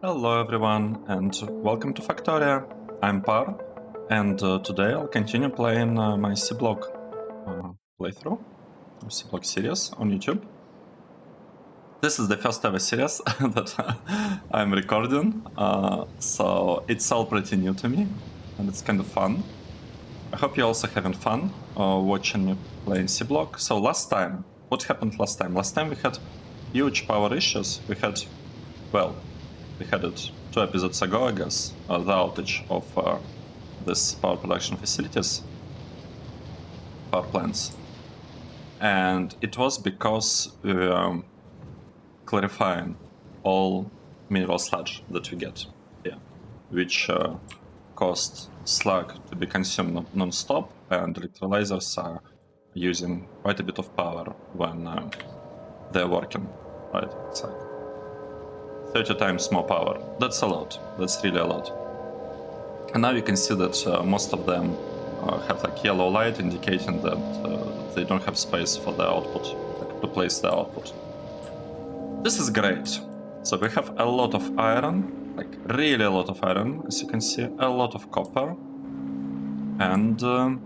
Hello everyone and welcome to Factorio. I'm Par and today I'll continue playing my Seablock playthrough, or Seablock series on YouTube. This is the first ever series that I'm recording, so it's all pretty new to me and it's kind of fun. I hope you're also having fun watching me playing Seablock. So what happened last time? Last time we had huge power issues. We had it 2 episodes ago, I guess, the outage of this power production facilities, power plants. And it was because we were clarifying all mineral sludge that we get here, which caused slag to be consumed non-stop, and electrolyzers are using quite a bit of power when they're working, right? It's like 30 times more power. That's a lot. That's really a lot. And now you can see that most of them have like yellow light indicating that they don't have space for the output, like to place the output. This is great. So we have a lot of iron, like really a lot of iron, as you can see, a lot of copper, and a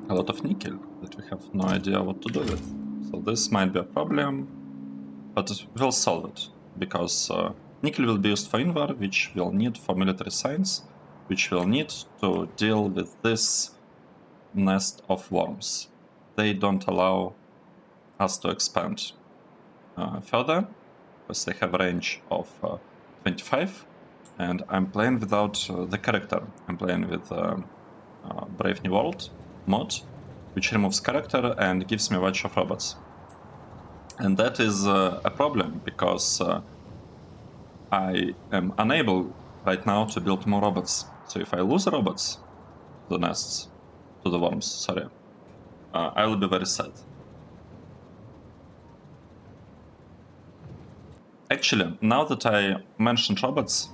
lot of nickel that we have no idea what to do with. So this might be a problem, but we'll solve it, because nickel will be used for Invar, which we'll need for military science, which we'll need to deal with this nest of worms. They don't allow us to expand further, because they have a range of 25, and I'm playing without the character. I'm playing with Brave New World mod, which removes character and gives me a bunch of robots. And that is a problem, because I am unable right now to build more robots. So if I lose robots to the nests, to the worms, sorry, I will be very sad. Actually, now that I mentioned robots,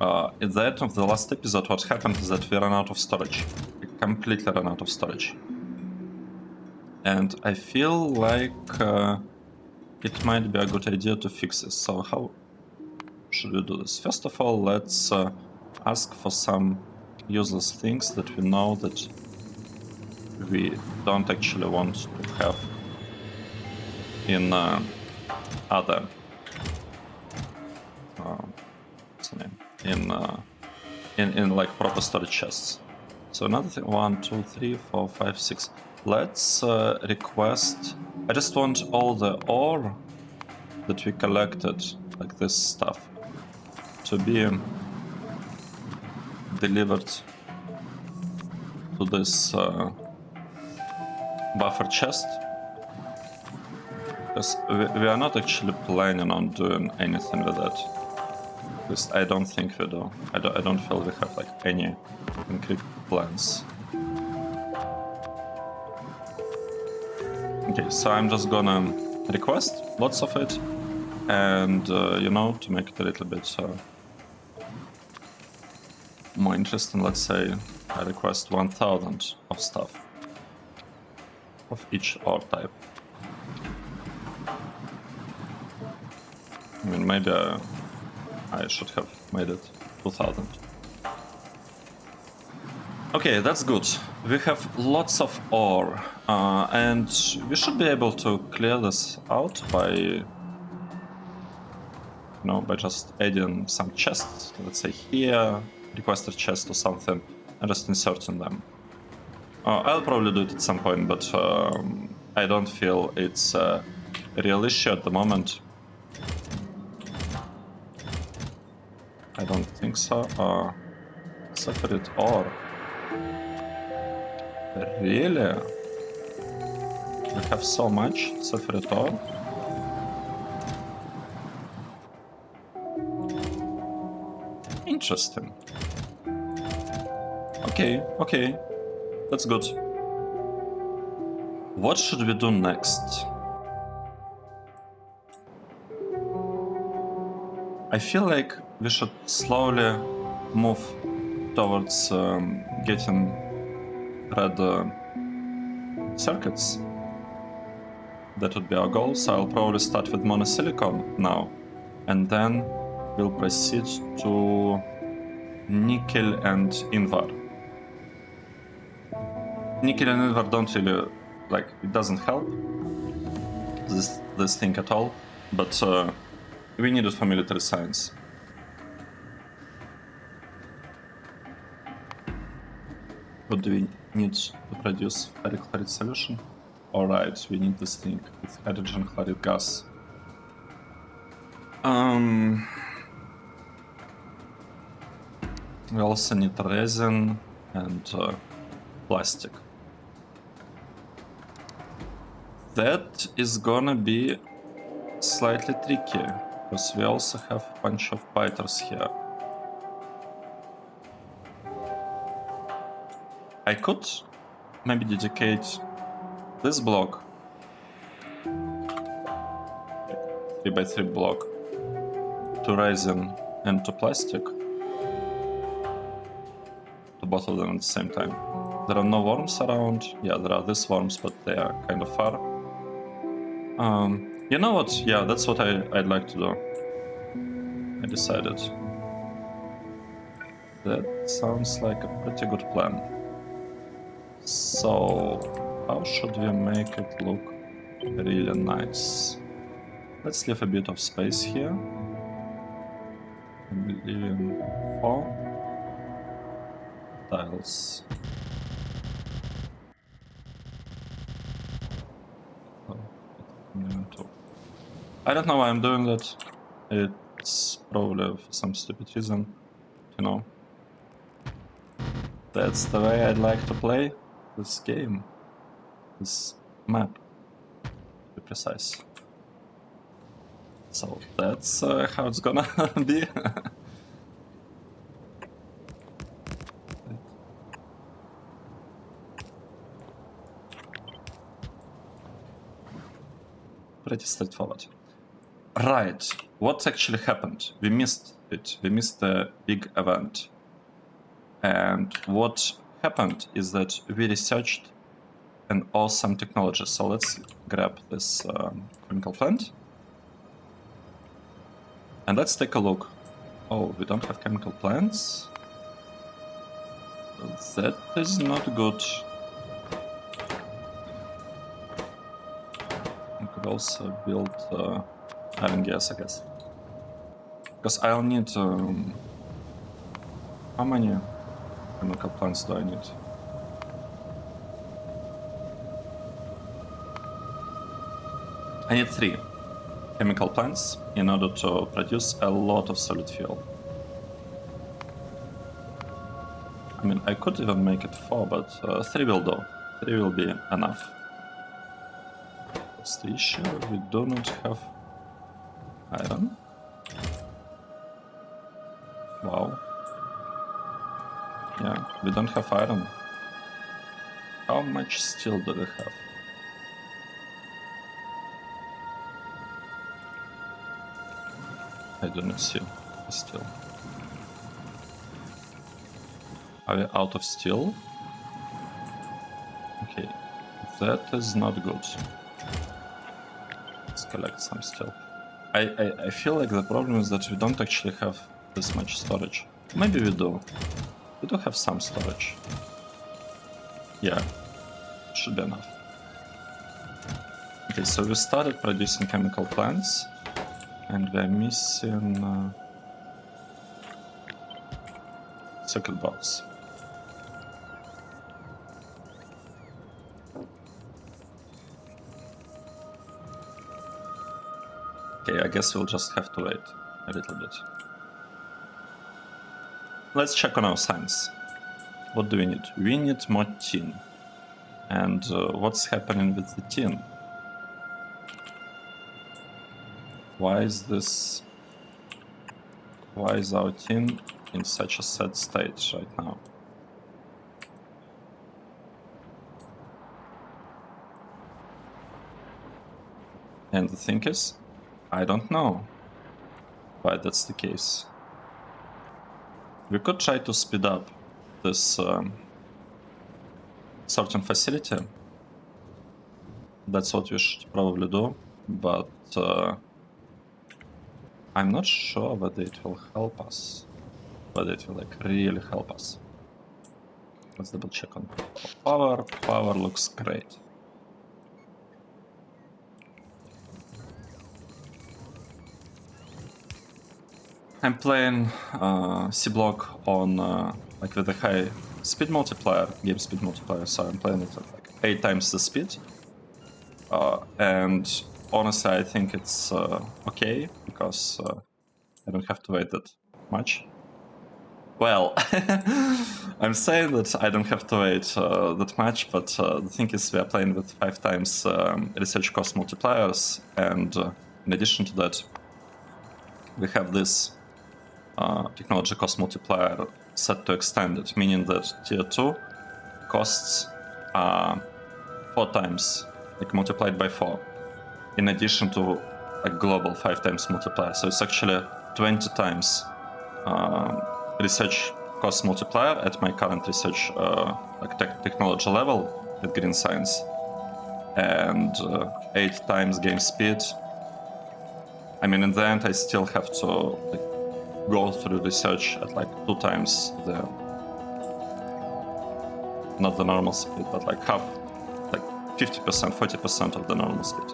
at the end of the last episode, what happened is that we ran out of storage. We completely ran out of storage. And I feel like it might be a good idea to fix this. So how should we do this? First of all, let's ask for some useless things that we know that we don't actually want to have in other what's the name? In like proper storage chests. So another thing, 1, 2, 3, 4, 5, 6. Let's request. I just want all the ore that we collected, like this stuff, to be delivered to this buffer chest, because we are not actually planning on doing anything with that. At least I don't think we do. I don't feel we have like any concrete plans. Okay, so I'm just gonna request lots of it, and you know, to make it a little bit more interesting, let's say I request 1000 of stuff of each ore type. I mean, maybe I should have made it 2000. Okay, that's good. We have lots of ore, and we should be able to clear this out by, by just adding some chests. Let's say here, request a chest or something, and just inserting them. I'll probably do it at some point, but I don't feel it's a real issue at the moment. I don't think so. Separate ore. Really? We have so much separate ore? Interesting. Okay. That's good. What should we do next? I feel like we should slowly move towards getting red circuits. That would be our goal, so I'll probably start with monosilicon now, and then we'll proceed to nickel and invar. Nickel and invar don't really, like, it doesn't help this thing at all, but we need it for military science. What do we need to produce ferric chloride solution? Alright, we need this thing with hydrogen chloride gas. We also need resin and plastic. That is gonna be slightly tricky, because we also have a bunch of biters here. I could maybe dedicate this block, 3x3 block, to resin and to plastic, to both of them at the same time. There are no worms around. Yeah, there are these worms, but they are kind of far. You know what? Yeah, that's what I'd like to do. I decided. That sounds like a pretty good plan. So, how should we make it look really nice? Let's leave a bit of space here. I'm leaving 4 tiles. I don't know why I'm doing that. It's probably for some stupid reason, you know. That's the way I'd like to play this game, this map, to be precise. So that's how it's gonna be. Pretty straightforward. Right, what actually happened? We missed it. We missed the big event. And what happened is that we researched an awesome technology. So let's grab this chemical plant. And let's take a look. Oh, we don't have chemical plants? That is not good. We could also build iron gas, I guess. Because I'll need... how many chemical plants do I need? I need 3 chemical plants in order to produce a lot of solid fuel. I mean, I could even make it 4, but 3 will do. 3 will be enough. What's the issue? We do not have iron. Wow. Yeah, we don't have iron. How much steel do we have? I do not see steel. Are we out of steel? Okay, that is not good. Let's collect some steel. I feel like the problem is that we don't actually have this much storage. Maybe we do. We do have some storage. Yeah, should be enough. Okay, so we started producing chemical plants, and we're missing circuit boards. Okay, I guess we'll just have to wait a little bit. Let's check on our science. What do we need? We need more tin. And what's happening with the tin? Why is this... Why is our tin in such a sad state right now? And the thing is, I don't know why that's the case. We could try to speed up this sorting facility. That's what we should probably do, but I'm not sure whether it will help us. Whether it will like really help us. Let's double check on power. Power looks great. I'm playing Seablock on like with a high speed multiplier, game speed multiplier, so I'm playing it at like 8 times the speed. And honestly, I think it's okay because I don't have to wait that much. Well, I'm saying that I don't have to wait that much, but the thing is we are playing with 5 times research cost multipliers, and in addition to that, we have this technology cost multiplier set to extended, meaning that tier 2 costs are 4 times, like multiplied by 4, in addition to a global 5 times multiplier. So it's actually 20 times research cost multiplier at my current research like technology level at Green Science, and 8 times game speed. I mean, in the end, I still have to like, go through research at like 2 times the, not the normal speed, but like half, like 50%, 40% of the normal speed.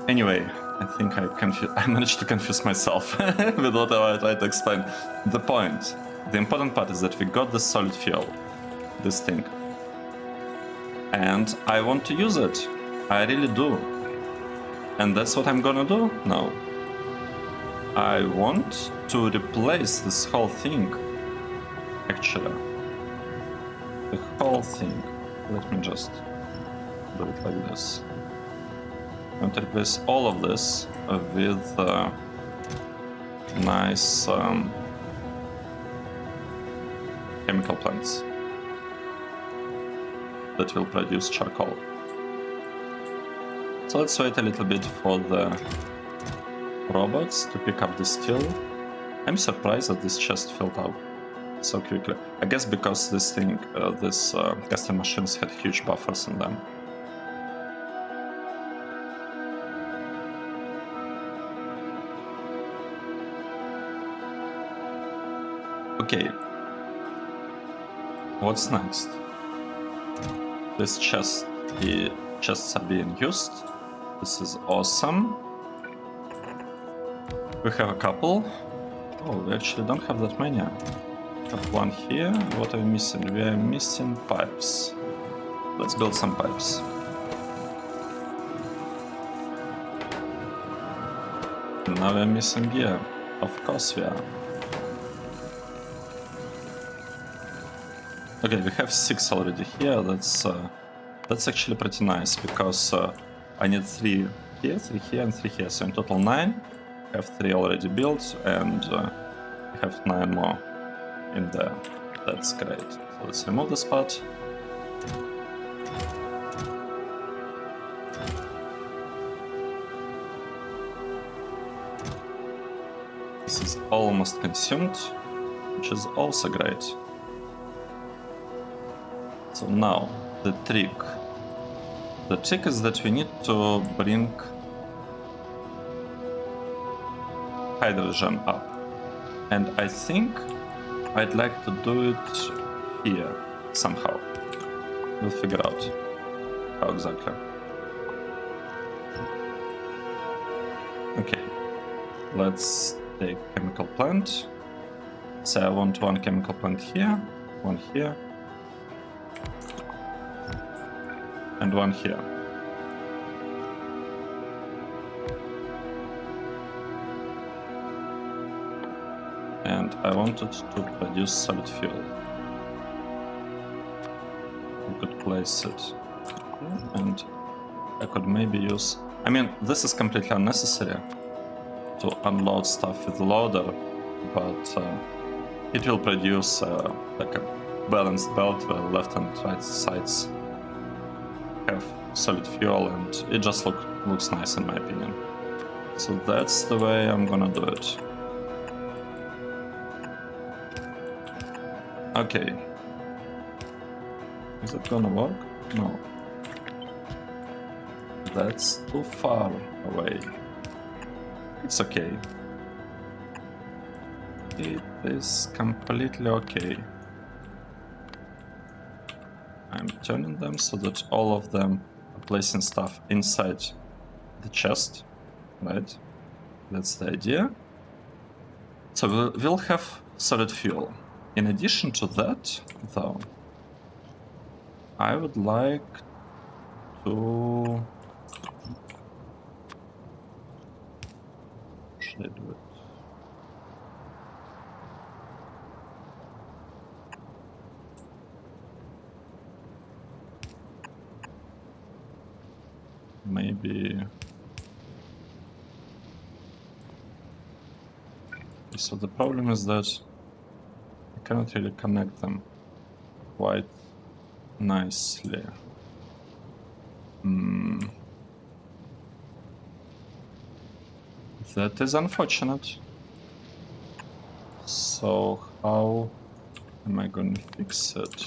Anyway, I think I managed to confuse myself with what I tried to explain. The point, the important part is that we got this solid fuel, this thing. And I want to use it. I really do. And that's what I'm gonna do now. I want to replace this whole thing, actually. The whole thing. Let me just do it like this. I want to replace all of this with nice chemical plants that will produce charcoal. So let's wait a little bit for the robots to pick up the steel. I'm surprised that this chest filled up so quickly. I guess because this thing, these custom machines had huge buffers in them. Okay. What's next? This chests are being used. This is awesome. We have a couple. Oh, we actually don't have that many. We have one here. What are we missing? We are missing pipes. Let's build some pipes. Now we're missing gear. Of course we are. Okay, we have 6 already here. That's actually pretty nice because I need 3 here, 3 here, and 3 here. So in total 9. I have 3 already built, and I have 9 more in there. That's great. So let's remove this part. This is almost consumed, which is also great. So now, the trick. The trick is that we need to bring hydrogen up. And I think I'd like to do it here, somehow. We'll figure out how exactly. Okay, let's take chemical plant. So I want 1 chemical plant here, 1 here, and 1 here. And I wanted to produce solid fuel. We could place it here, and I could maybe use... I mean, this is completely unnecessary to unload stuff with the loader, but it will produce like a balanced belt where left and right sides have solid fuel, and it just looks nice in my opinion. So that's the way I'm gonna do it. Okay. Is it gonna work? No. That's too far away. It's okay. It is completely okay. I'm turning them so that all of them are placing stuff inside the chest, right? That's the idea. So we'll have solid fuel. In addition to that, though, I would like to... Should I do it? Maybe... So the problem is that I cannot really connect them quite nicely. That is unfortunate. So how am I going to fix it?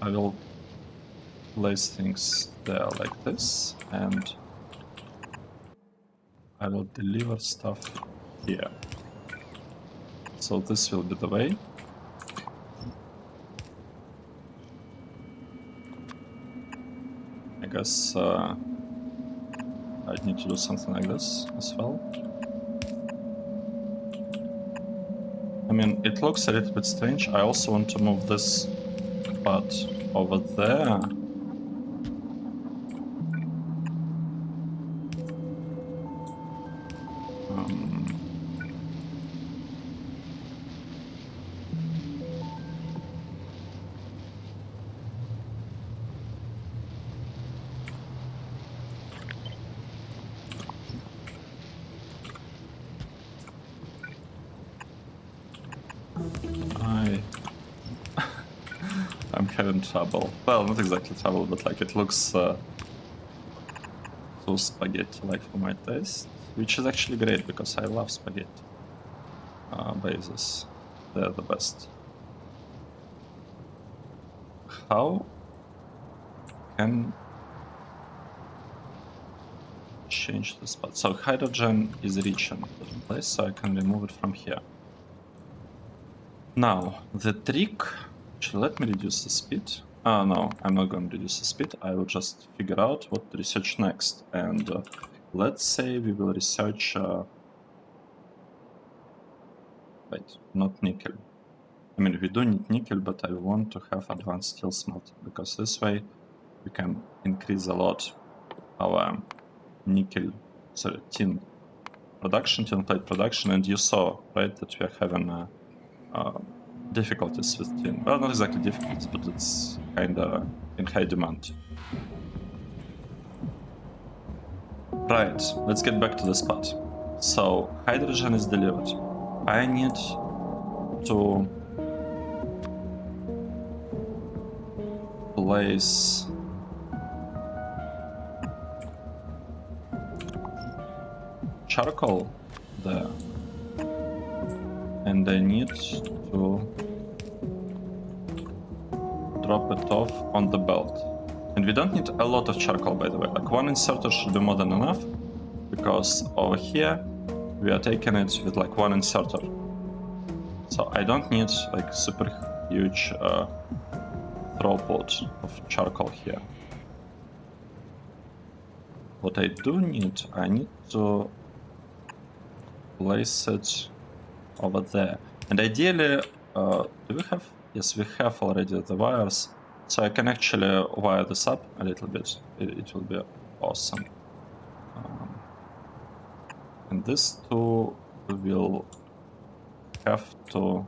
I will place things there like this, and I will deliver stuff here. So this will be the way. I guess I need to do something like this as well. I mean, it looks a little bit strange. I also want to move this part over there. I'm having trouble. Well, not exactly trouble, but like it looks too spaghetti-like for my taste, which is actually great because I love spaghetti bases. They're the best. How can change the spot? So hydrogen is reaching to the place, so I can remove it from here. Now, the trick... Actually, let me reduce the speed. No, I'm not going to reduce the speed. I will just figure out what to research next. And let's say we will research... wait, not nickel. I mean, we do need nickel, but I want to have advanced steel smelting, because this way we can increase a lot our nickel, sorry, tin production, tin plate production, and you saw, right, that we are having difficulties with tin. Well, not exactly difficulties, but it's kinda in high demand. Right, let's get back to the spot. So, hydrogen is delivered. I need to place charcoal there, and I need to drop it off on the belt. And we don't need a lot of charcoal, by the way. Like one inserter should be more than enough, because over here we are taking it with like one inserter. So I don't need like super huge throughput of charcoal here. What I do need, I need to place it over there. And ideally, do we have? Yes, we have already the wires. So I can actually wire this up a little bit. It will be awesome. And this too will have to...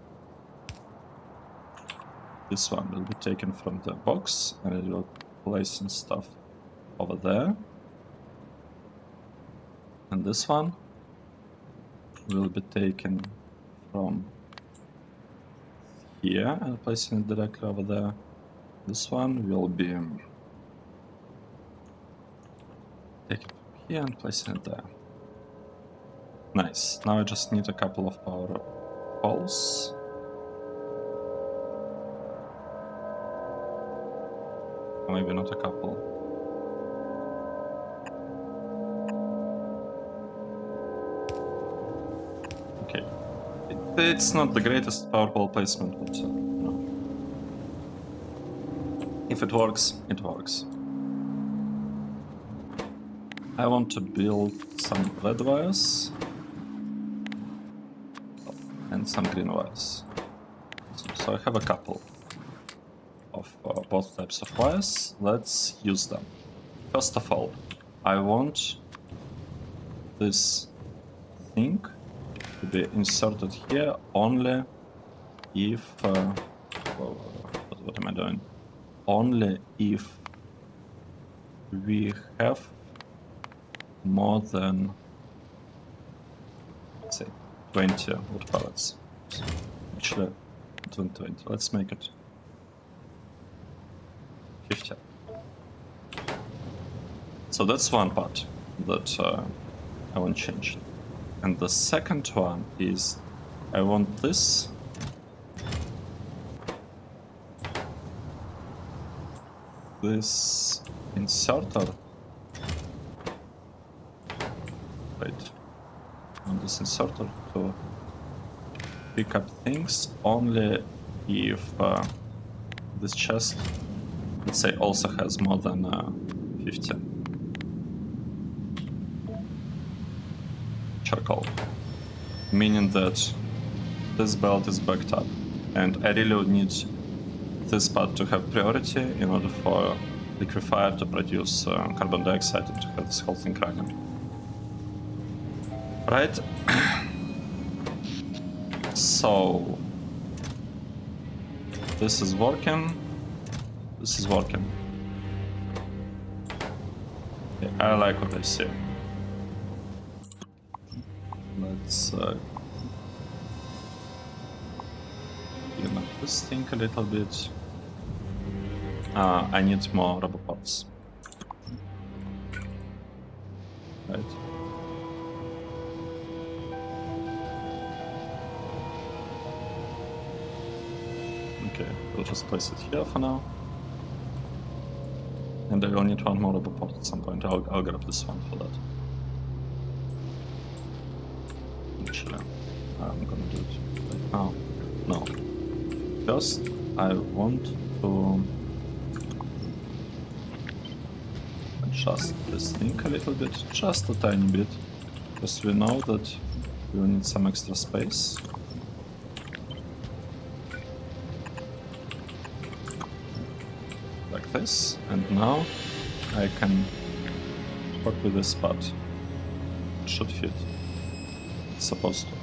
This one will be taken from the box, and it will place some stuff over there. And this one will be taken from here and placing it directly over there. This one will be taken from here and placing it there. Nice. Now I just need a couple of power poles. Or maybe not a couple. Okay. It's not the greatest power pole placement, but no. If it works, it works. I want to build some red wires and some green wires. So I have a couple of both types of wires. Let's use them. First of all, I want this thing to be inserted here only if what am I doing? Only if we have more than, let's say, 20 wood pallets. Actually, 20. Let's make it 50. So that's one part that I want changed. And the second one is I want this inserter. Wait. I want this inserter to pick up things only if this chest, let's say, also has more than 50 charcoal, meaning that this belt is backed up, and I really would need this part to have priority in order for liquefier to produce carbon dioxide and to have this whole thing cracking. Right? So this is working. This is working. Okay, I like what I see. Let's clean up this thing a little bit. I need more rubber parts. Right. Okay, we'll just place it here for now. And I will need one more rubber part at some point. I'll grab this one for that. Actually, I'm gonna do it right now. No. First, I want to adjust this thing a little bit, just a tiny bit, because we know that we will need some extra space. Like this, and now I can work with this part. It should fit. It's supposed to.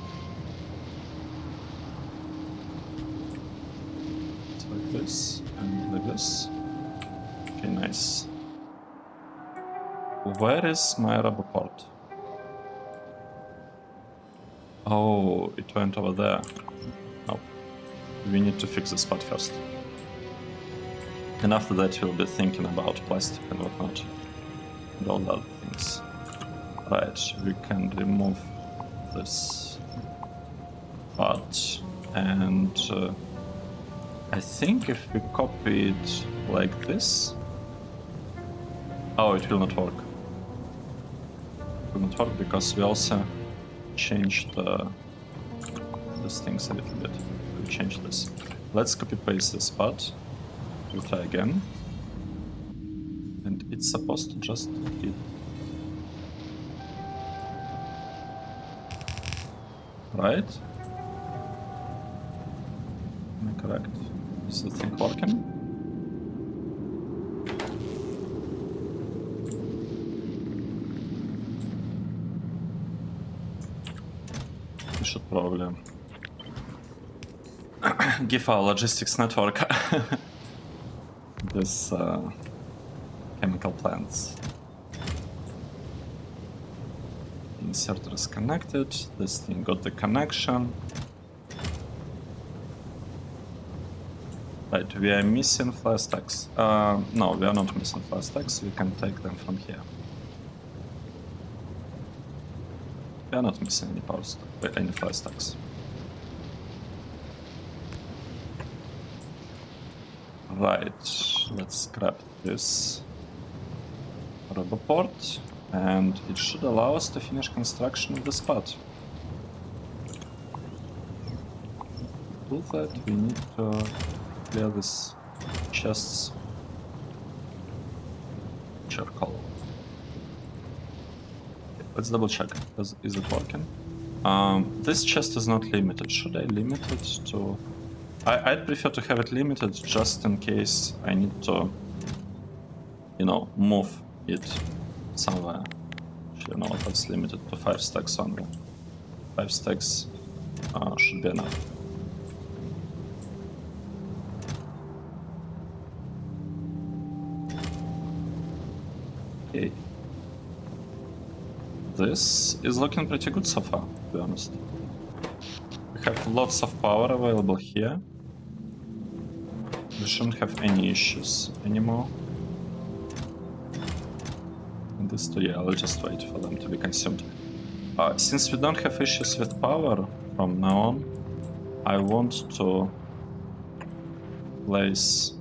It's like this, and like this. Okay, nice. Where is my rubber part? Oh, it went over there. Nope. We need to fix this part first. And after that we'll be thinking about plastic and whatnot. And all the other things. Right, we can remove this part. And I think if we copy it like this... Oh, it will not work. It will not work because we also changed these things a little bit. We changed this. Let's copy paste this part. We'll try again. And it's supposed to just hit. Right? Am I correct? Is the thing working? We should probably give our logistics network this chemical plants. Inserter is connected. This thing got the connection. Right, we are missing fly stacks. No, we are not missing fly stacks. We can take them from here. We are not missing any fly stacks. Right, let's grab this rubber port, and it should allow us to finish construction of the spot. do that, we need to clear these chests. Charcoal. Okay, let's double check. Is it working? This chest is not limited. Should I limit it to... I'd prefer to have it limited just in case I need to, you know, move it somewhere. You know, let's limit it to 5 stacks only. 5 stacks should be enough. Okay. This is looking pretty good so far, to be honest. We have lots of power available here. We shouldn't have any issues anymore. And this too, yeah, I'll just wait for them to be consumed. Since we don't have issues with power from now on, I want to place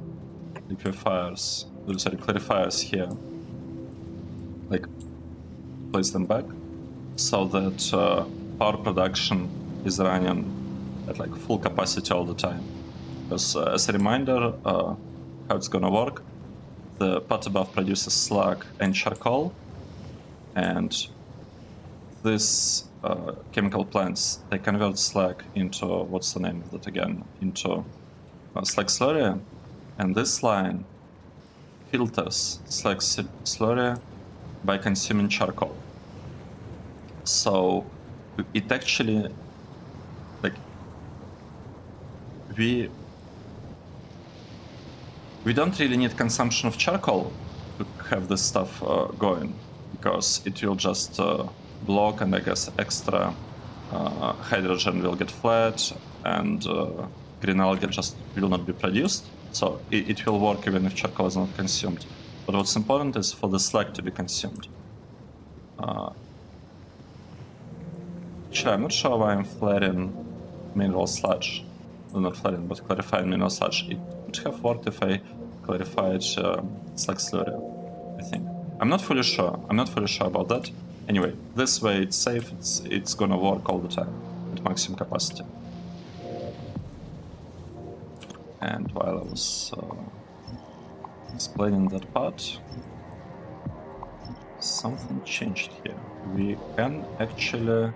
liquefiers, sorry, clarifiers here. Like, place them back so that power production is running at like full capacity all the time. Because as a reminder, how it's gonna work, the pot above produces slag and charcoal, and these chemical plants, they convert slag into, what's the name of that again, into slag slurry, and this line filters slag slurry by consuming charcoal. So it actually, like, we don't really need consumption of charcoal to have this stuff going, because it will just block, and I guess extra hydrogen will get flat, and green algae just will not be produced. So it will work even if charcoal is not consumed. But what's important is for the slag to be consumed. Actually, I'm not sure why I'm flaring mineral sludge. Well, not flaring, but clarifying mineral sludge. It would have worked if I clarified slag slurry, I think. I'm not fully sure. I'm not fully sure about that. Anyway, this way it's safe. It's gonna work all the time at maximum capacity. And while I was explaining that part, something changed here. We can actually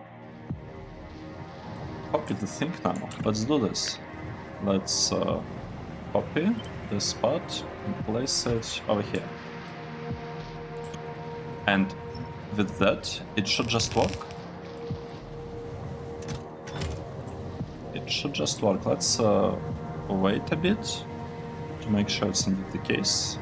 copy the thing now. Let's do this. Let's copy this part and place it over here. And with that, it should just work. It should just work. Let's wait a bit to make sure it's indeed the case.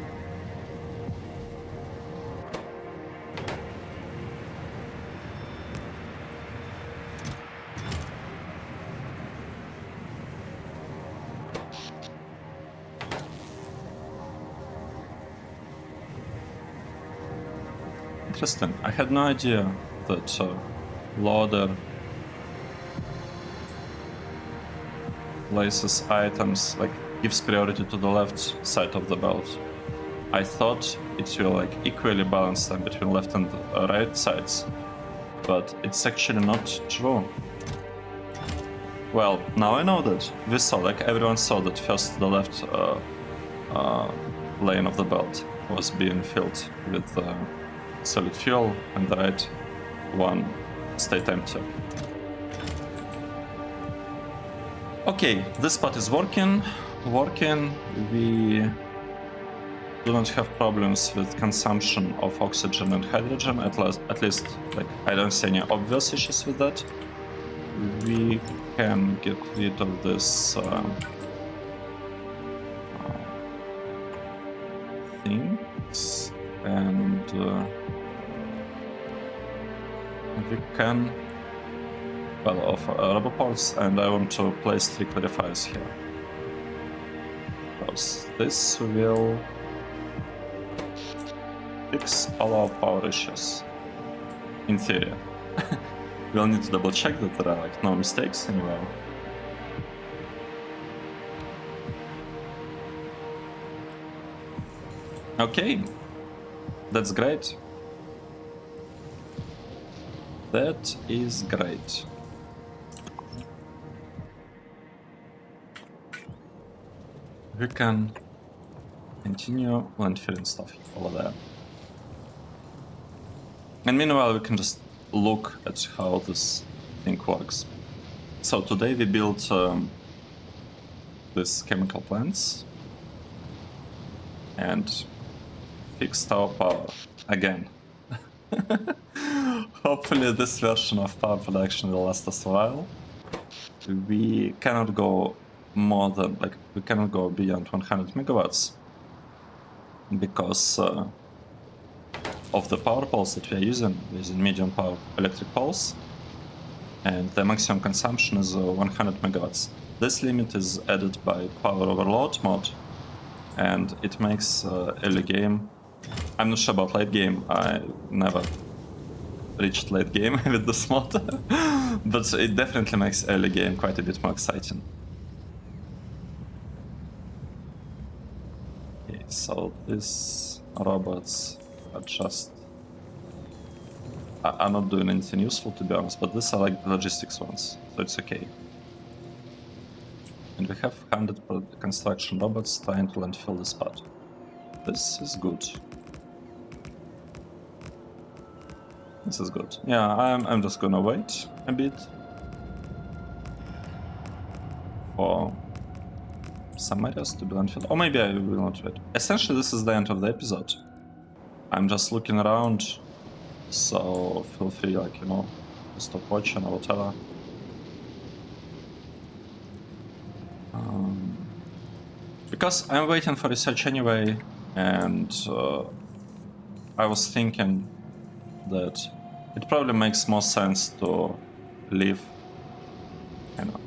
Interesting. I had no idea that loader places items, like gives priority to the left side of the belt. I thought it will like equally balance them between left and right sides, but it's actually not true. Well, now I know that. We saw, like everyone saw that first the left lane of the belt was being filled with solid fuel, and the right one stayed empty. Okay, this part is working. We do not have problems with consumption of oxygen and hydrogen, at least like I don't see any obvious issues with that. We can get rid of this things, and we can, well, of rubber parts, and I want to place 3 clarifiers here, because this will fix all our power issues, in theory. We'll need to double check that there are like no mistakes anywhere. Okay, that's great. That is great. we can continue landfilling stuff over there. And meanwhile, we can just look at how this thing works. So today we built these chemical plants and fixed our power again. Hopefully this version of power production will last us a while. We cannot go more than, like, we cannot go beyond 100 megawatts because of the power poles that we are using. We're using medium power electric poles, and the maximum consumption is 100 megawatts. This limit is added by power overload mod, and it makes early game. I'm not sure about late game. I never reached late game with this mod, but it definitely makes early game quite a bit more exciting. Okay, so these robots are just are not doing anything useful, to be honest, but these are like logistics ones, so it's okay. And we have 100 construction robots trying to landfill this part. This is good. This is good. Yeah, I'm just gonna wait a bit for some areas to be landfilled. Or maybe I will not wait. Essentially, this is the end of the episode. I'm just looking around, so feel free, like, you know, to stop watching or whatever. Because I'm waiting for research anyway, and I was thinking that it probably makes more sense to leave, you know,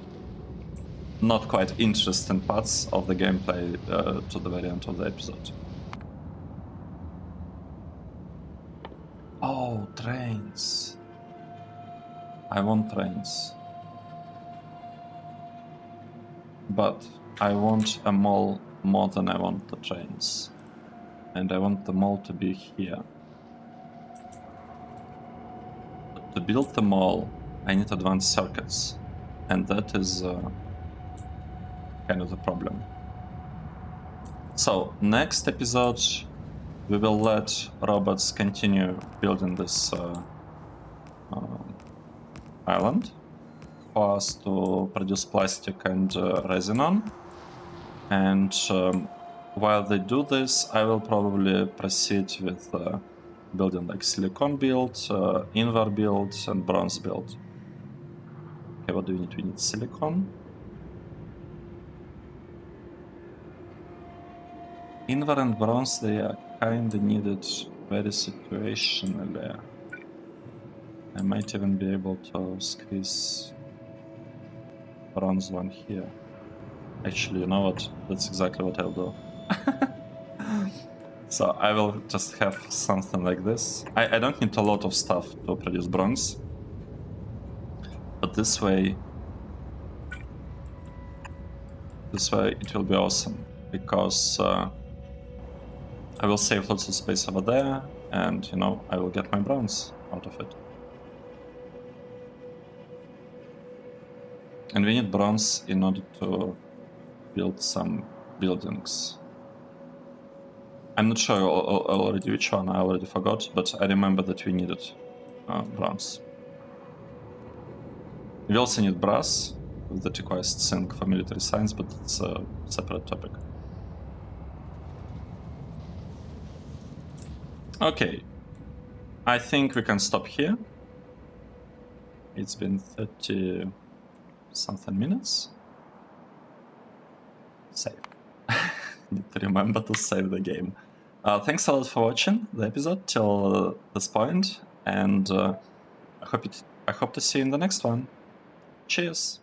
not quite interesting parts of the gameplay to the very end of the episode. Oh, trains. I want trains. But I want a mall more than I want the trains. And I want the mall to be here. But to build the mall, I need advanced circuits. And that is kind of the problem. So, next episode, we will let robots continue building this island for us to produce plastic and resin on. And while they do this, I will probably proceed with building like silicon build, invar build, and bronze build. Okay, what do we need? We need silicon. Invar and bronze, they are kinda needed very situationally. I might even be able to squeeze bronze one here. Actually, you know what? That's exactly what I'll do. So I will just have something like this. I don't need a lot of stuff to produce bronze. But this way it will be awesome. Because I will save lots of space over there. And, you know, I will get my bronze out of it. And we need bronze in order to build some buildings. I'm not sure already which one, I already forgot, but I remember that we needed bronze. We also need brass, that requires zinc for military science, but it's a separate topic. Okay, I think we can stop here. It's been 30 something minutes. Save. Need to remember to save the game. Thanks a lot for watching the episode till this point, and I hope to see you in the next one. Cheers!